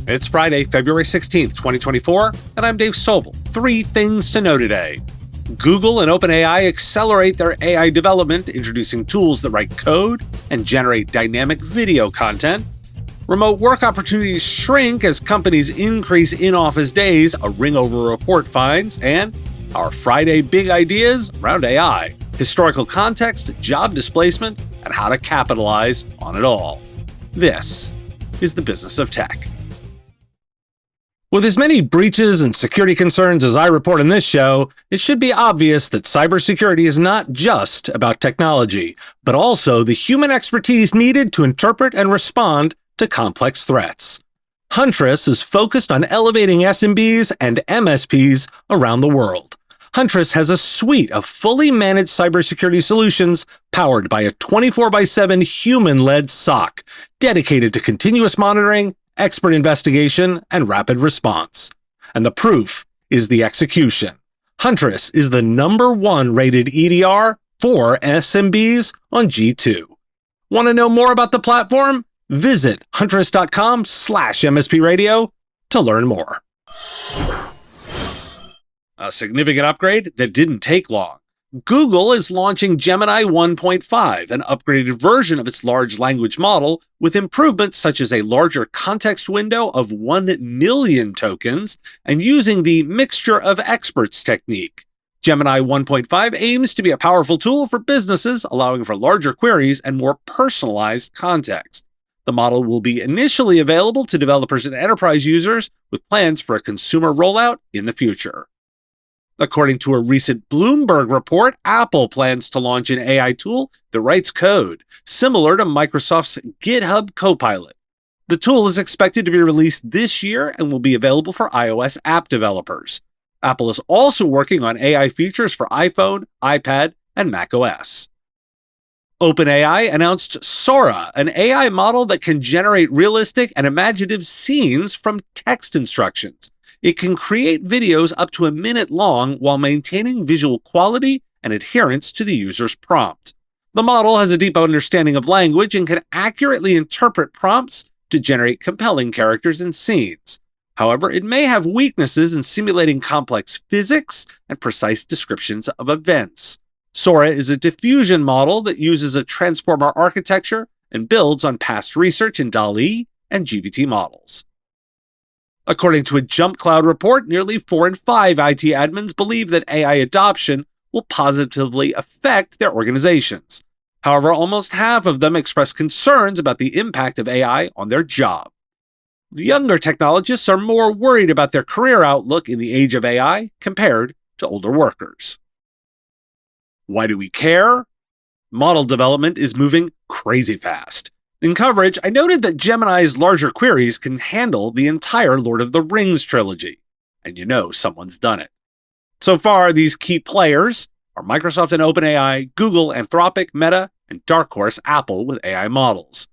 It's Friday, February 16th, 2024, and I'm Dave Sobel. 3 things to know today. Google and OpenAI accelerate their AI development, introducing tools that write code and generate dynamic video content. Remote work opportunities shrink as companies increase in-office days, a Ringover report finds, and our Friday big ideas around AI, historical context, job displacement, and how to capitalize on it all. This is the business of tech. With as many breaches and security concerns as I report in this show, it should be obvious that cybersecurity is not just about technology, but also the human expertise needed to interpret and respond to complex threats. Huntress is focused on elevating SMBs and MSPs around the world. Huntress has a suite of fully managed cybersecurity solutions powered by a 24/7 human-led SOC, dedicated to continuous monitoring, expert investigation, and rapid response. And the proof is the execution. Huntress is the #1 rated EDR for SMBs on G2. Want to know more about the platform? Visit huntress.com/MSP radio to learn more. A significant upgrade that didn't take long. Google is launching Gemini 1.5, an upgraded version of its large language model with improvements such as a larger context window of 1 million tokens and using the mixture of experts technique. Gemini 1.5 aims to be a powerful tool for businesses, allowing for larger queries and more personalized context. The model will be initially available to developers and enterprise users, with plans for a consumer rollout in the future. According to a recent Bloomberg report, Apple plans to launch an AI tool that writes code, similar to Microsoft's GitHub Copilot. The tool is expected to be released this year and will be available for iOS app developers. Apple is also working on AI features for iPhone, iPad, and macOS. OpenAI announced Sora, an AI model that can generate realistic and imaginative scenes from text instructions. It can create videos up to a minute long while maintaining visual quality and adherence to the user's prompt. The model has a deep understanding of language and can accurately interpret prompts to generate compelling characters and scenes. However, it may have weaknesses in simulating complex physics and precise descriptions of events. Sora is a diffusion model that uses a transformer architecture and builds on past research in DALL-E and GPT models. According to a Jump Cloud report, nearly 4 in 5 IT admins believe that AI adoption will positively affect their organizations. However, almost half of them express concerns about the impact of AI on their job. Younger technologists are more worried about their career outlook in the age of AI compared to older workers. Why do we care? Model development is moving crazy fast. In coverage, I noted that Gemini's larger queries can handle the entire Lord of the Rings trilogy. And you know someone's done it. So far, these key players are Microsoft and OpenAI, Google, Anthropic, Meta, and dark horse Apple with AI models.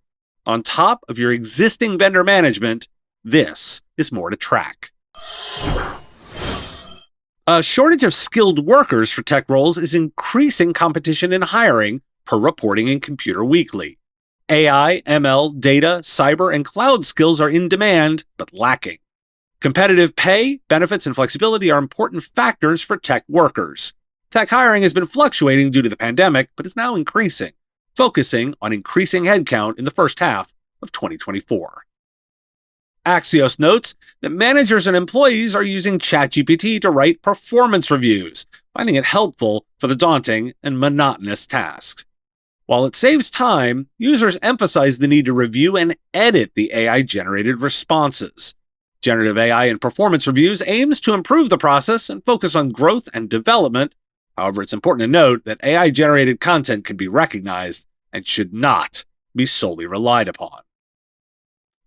On top of your existing vendor management, this is more to track. A shortage of skilled workers for tech roles is increasing competition in hiring, per reporting in Computer Weekly. AI, ML, data, cyber, and cloud skills are in demand, but lacking. Competitive pay, benefits, and flexibility are important factors for tech workers. Tech hiring has been fluctuating due to the pandemic, but is now increasing, focusing on increasing headcount in the first half of 2024. Axios notes that managers and employees are using ChatGPT to write performance reviews, finding it helpful for the daunting and monotonous tasks. While it saves time, users emphasize the need to review and edit the AI-generated responses. Generative AI in performance reviews aims to improve the process and focus on growth and development. However, it's important to note that AI-generated content can be recognized and should not be solely relied upon.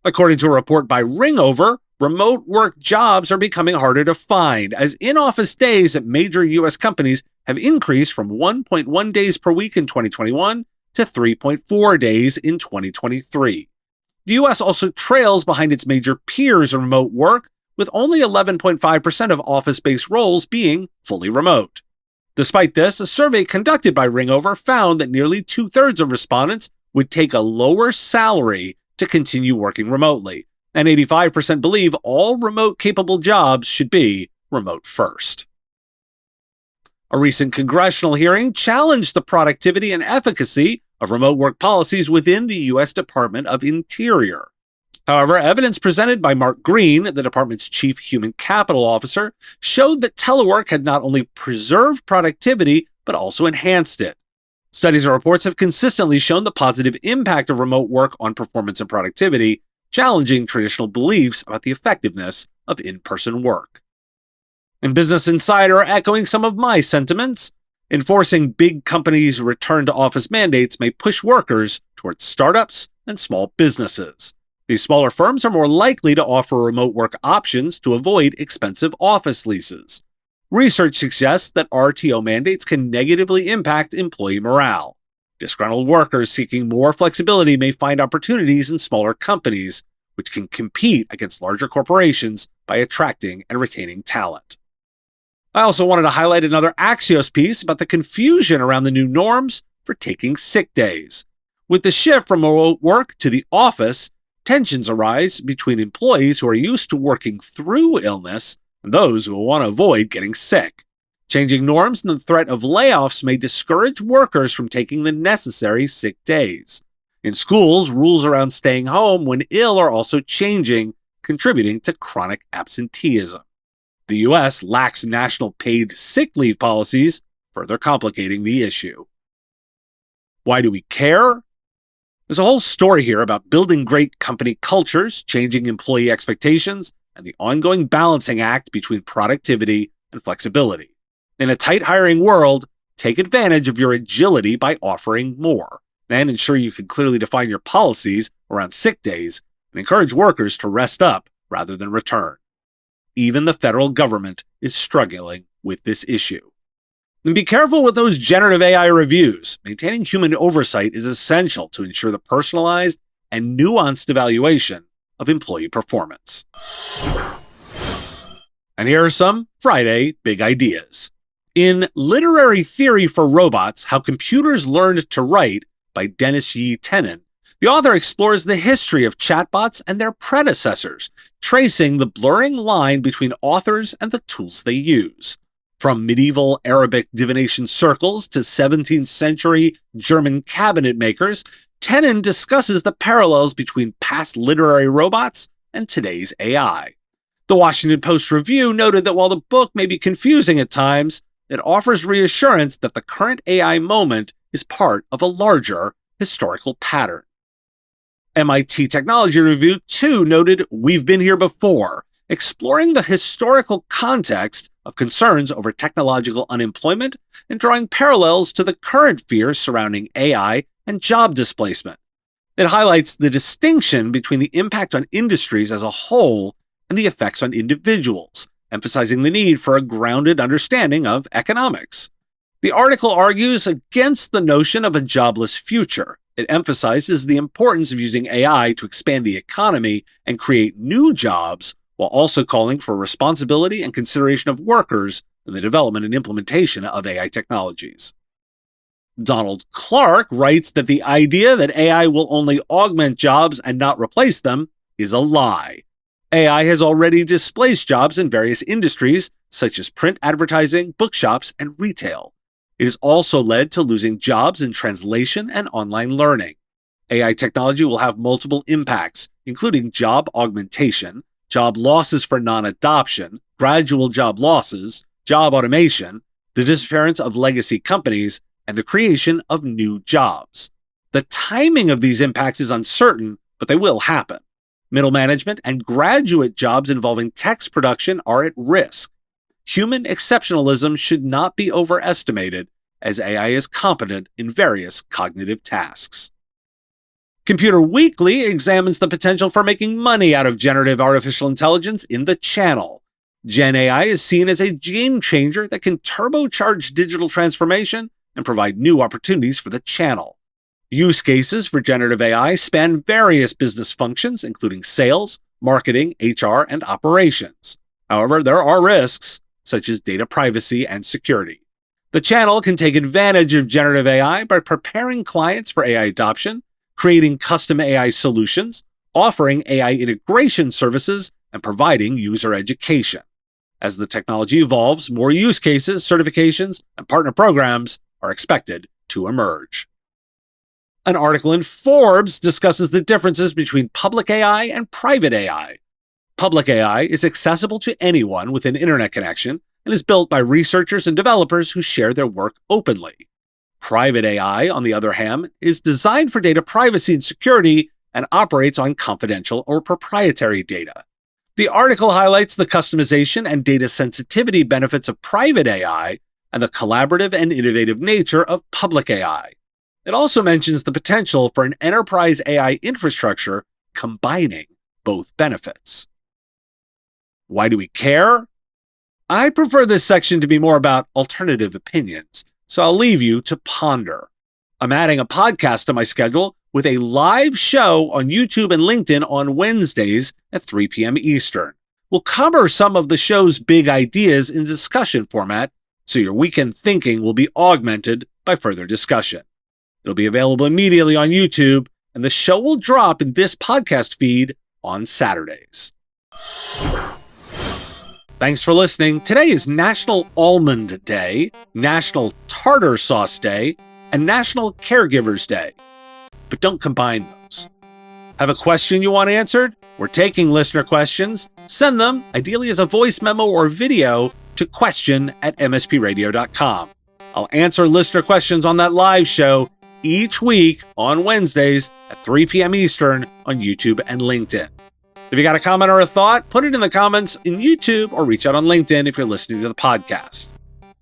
According to a report by Ringover, remote work jobs are becoming harder to find, as in-office days at major U.S. companies have increased from 1.1 days per week in 2021 to 3.4 days in 2023. The U.S. also trails behind its major peers in remote work, with only 11.5% of office-based roles being fully remote. Despite this, a survey conducted by Ringover found that nearly 2/3 of respondents would take a lower salary to continue working remotely, and 85% believe all remote-capable jobs should be remote first. A recent congressional hearing challenged the productivity and efficacy of remote work policies within the U.S. Department of Interior. However, evidence presented by Mark Green, the department's chief human capital officer, showed that telework had not only preserved productivity, but also enhanced it. Studies and reports have consistently shown the positive impact of remote work on performance and productivity, challenging traditional beliefs about the effectiveness of in-person work. And Business Insider echoing some of my sentiments. Enforcing big companies' return-to-office mandates may push workers towards startups and small businesses. These smaller firms are more likely to offer remote work options to avoid expensive office leases. Research suggests that RTO mandates can negatively impact employee morale. Disgruntled workers seeking more flexibility may find opportunities in smaller companies, which can compete against larger corporations by attracting and retaining talent. I also wanted to highlight another Axios piece about the confusion around the new norms for taking sick days. With the shift from remote work to the office, tensions arise between employees who are used to working through illness and those who want to avoid getting sick. Changing norms and the threat of layoffs may discourage workers from taking the necessary sick days. In schools, rules around staying home when ill are also changing, contributing to chronic absenteeism. The U.S. lacks national paid sick leave policies, further complicating the issue. Why do we care? There's a whole story here about building great company cultures, changing employee expectations, and the ongoing balancing act between productivity and flexibility. In a tight hiring world, take advantage of your agility by offering more, and ensure you can clearly define your policies around sick days and encourage workers to rest up rather than return. Even the federal government is struggling with this issue. And be careful with those generative AI reviews. Maintaining human oversight is essential to ensure the personalized and nuanced evaluation of employee performance. And here are some Friday big ideas. In Literary Theory for Robots, How Computers Learned to Write by Dennis Yi Tenen, the author explores the history of chatbots and their predecessors, tracing the blurring line between authors and the tools they use. From medieval Arabic divination circles to 17th century German cabinet makers, Tenen discusses the parallels between past literary robots and today's AI. The Washington Post Review noted that while the book may be confusing at times, it offers reassurance that the current AI moment is part of a larger historical pattern. MIT Technology Review, too, noted We've Been Here Before, exploring the historical context of concerns over technological unemployment and drawing parallels to the current fears surrounding AI and job displacement. It highlights the distinction between the impact on industries as a whole and the effects on individuals, emphasizing the need for a grounded understanding of economics. The article argues against the notion of a jobless future. It emphasizes the importance of using AI to expand the economy and create new jobs, while also calling for responsibility and consideration of workers in the development and implementation of AI technologies. Donald Clark writes that the idea that AI will only augment jobs and not replace them is a lie. AI has already displaced jobs in various industries, such as print advertising, bookshops, and retail. It has also led to losing jobs in translation and online learning. AI technology will have multiple impacts, including job augmentation, job losses for non-adoption, gradual job losses, job automation, the disappearance of legacy companies, and the creation of new jobs. The timing of these impacts is uncertain, but they will happen. Middle management and graduate jobs involving text production are at risk. Human exceptionalism should not be overestimated, as AI is competent in various cognitive tasks. Computer Weekly examines the potential for making money out of generative artificial intelligence in the channel. Gen AI is seen as a game changer that can turbocharge digital transformation and provide new opportunities for the channel. Use cases for generative AI span various business functions, including sales, marketing, HR, and operations. However, there are risks, such as data privacy and security. The channel can take advantage of generative AI by preparing clients for AI adoption, creating custom AI solutions, offering AI integration services and providing user education. As the technology evolves, more use cases, certifications, and partner programs are expected to emerge. An article in Forbes discusses the differences between public AI and private AI. Public AI is accessible to anyone with an internet connection and is built by researchers and developers who share their work openly. Private AI, on the other hand, is designed for data privacy and security and operates on confidential or proprietary data. The article highlights the customization and data sensitivity benefits of private AI and the collaborative and innovative nature of public AI. It also mentions the potential for an enterprise AI infrastructure combining both benefits. Why do we care? I prefer this section to be more about alternative opinions, so I'll leave you to ponder. I'm adding a podcast to my schedule with a live show on YouTube and LinkedIn on Wednesdays at 3 p.m. Eastern. We'll cover some of the show's big ideas in discussion format, so your weekend thinking will be augmented by further discussion. It'll be available immediately on YouTube, and the show will drop in this podcast feed on Saturdays. Thanks for listening. Today is National Almond Day, National Tartar Sauce Day, and National Caregivers Day. But don't combine those. Have a question you want answered? We're taking listener questions. Send them, ideally as a voice memo or video, to question@mspradio.com. I'll answer listener questions on that live show each week on Wednesdays at 3 p.m. Eastern on YouTube and LinkedIn. If you got a comment or a thought, put it in the comments in YouTube or reach out on LinkedIn if you're listening to the podcast.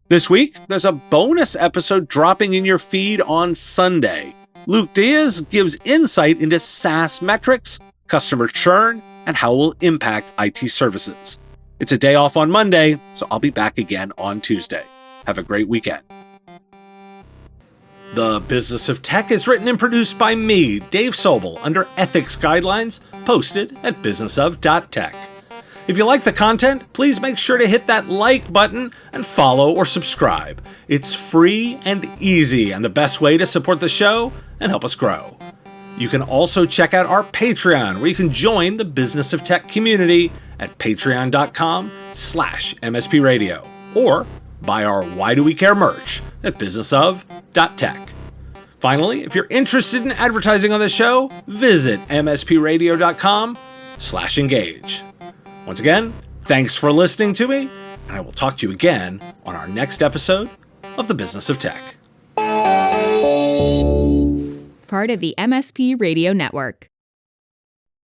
This week, there's a bonus episode dropping in your feed on Sunday. Luke Diaz gives insight into SaaS metrics, customer churn, and how it will impact IT services. It's a day off on Monday, so I'll be back again on Tuesday. Have a great weekend. The Business of Tech is written and produced by me, Dave Sobel, under ethics guidelines posted at businessof.tech. If you like the content, please make sure to hit that like button and follow or subscribe. It's free and easy and the best way to support the show and help us grow. You can also check out our Patreon, where you can join the Business of Tech community at patreon.com/mspradio, or buy our Why Do We Care merch at businessof.tech. Finally, if you're interested in advertising on the show, visit mspradio.com/engage. Once again, thanks for listening to me, and I will talk to you again on our next episode of The Business of Tech. Part of the MSP Radio Network.